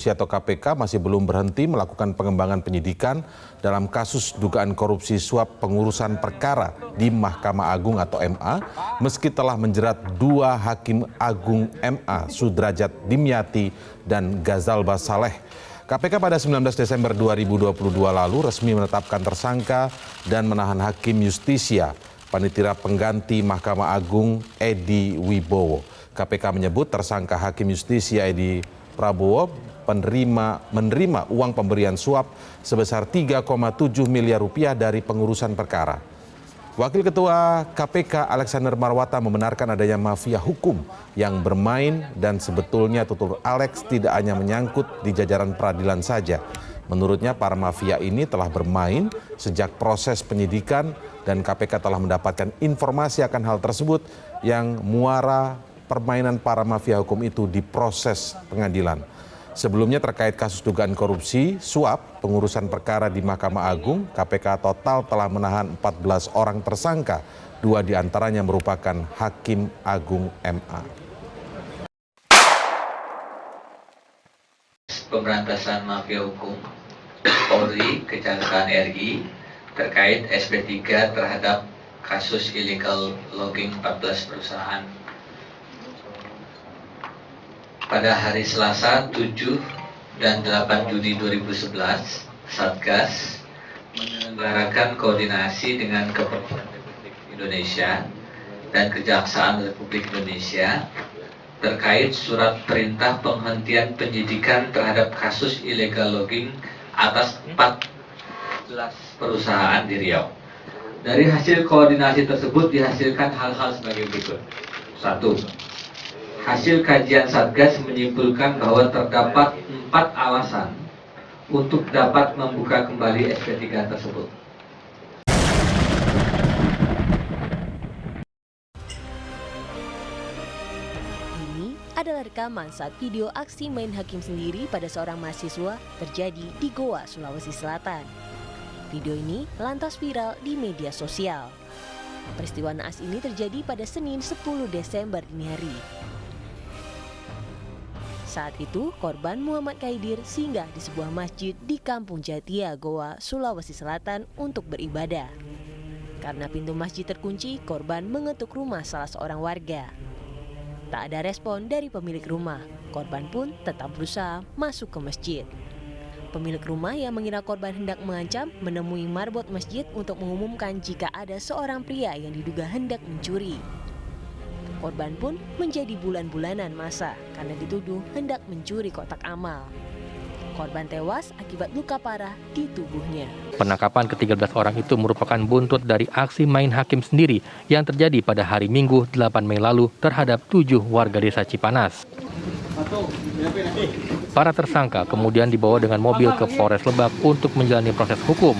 Korupsi atau KPK masih belum berhenti melakukan pengembangan penyidikan dalam kasus dugaan korupsi suap pengurusan perkara di Mahkamah Agung atau MA, meski telah menjerat 2 Hakim Agung MA, Sudrajat Dimyati dan Ghazalba Saleh. KPK pada 19 Desember 2022 lalu resmi menetapkan tersangka dan menahan Hakim Justisia, Panitera Pengganti Mahkamah Agung Edi Wibowo. KPK menyebut tersangka Hakim Justisia Edi Prabowo menerima uang pemberian suap sebesar 3,7 miliar rupiah dari pengurusan perkara. Wakil Ketua KPK Alexander Marwata membenarkan adanya mafia hukum yang bermain dan sebetulnya tutur Alex tidak hanya menyangkut di jajaran peradilan saja. Menurutnya para mafia ini telah bermain sejak proses penyidikan dan KPK telah mendapatkan informasi akan hal tersebut yang muara permainan para mafia hukum itu di proses pengadilan. Sebelumnya terkait kasus dugaan korupsi, suap, pengurusan perkara di Mahkamah Agung, KPK total telah menahan 14 orang tersangka, 2 diantaranya merupakan Hakim Agung MA. Pemberantasan Mafia Hukum Polri, Kejaksaan RI terkait SP3 terhadap kasus illegal logging 14 perusahaan. Pada hari Selasa 7 dan 8 Juni 2011, Satgas menyelenggarakan koordinasi dengan Kepolisian Republik Indonesia dan Kejaksaan Republik Indonesia terkait surat perintah penghentian penyidikan terhadap kasus illegal logging atas 14 perusahaan di Riau. Dari hasil koordinasi tersebut dihasilkan hal-hal sebagai berikut. 1. Hasil kajian Satgas menyimpulkan bahwa terdapat 4 alasan untuk dapat membuka kembali SP3 tersebut. Ini adalah rekaman saat video aksi main hakim sendiri pada seorang mahasiswa terjadi di Goa, Sulawesi Selatan. Video ini lantas viral di media sosial. Peristiwa naas ini terjadi pada Senin 10 Desember dini hari. Saat itu, korban Muhammad Kaidir singgah di sebuah masjid di Kampung Jatia, Goa, Sulawesi Selatan untuk beribadah. Karena pintu masjid terkunci, korban mengetuk rumah salah seorang warga. Tak ada respon dari pemilik rumah, korban pun tetap berusaha masuk ke masjid. Pemilik rumah yang mengira korban hendak mengancam menemui marbot masjid untuk mengumumkan jika ada seorang pria yang diduga hendak mencuri. Korban pun menjadi bulan-bulanan masa karena dituduh hendak mencuri kotak amal. Korban tewas akibat luka parah di tubuhnya. Penangkapan ke-13 orang itu merupakan buntut dari aksi main hakim sendiri yang terjadi pada hari Minggu 8 Mei lalu terhadap 7 warga desa Cipanas. Para tersangka kemudian dibawa dengan mobil ke Polres Lebak untuk menjalani proses hukum.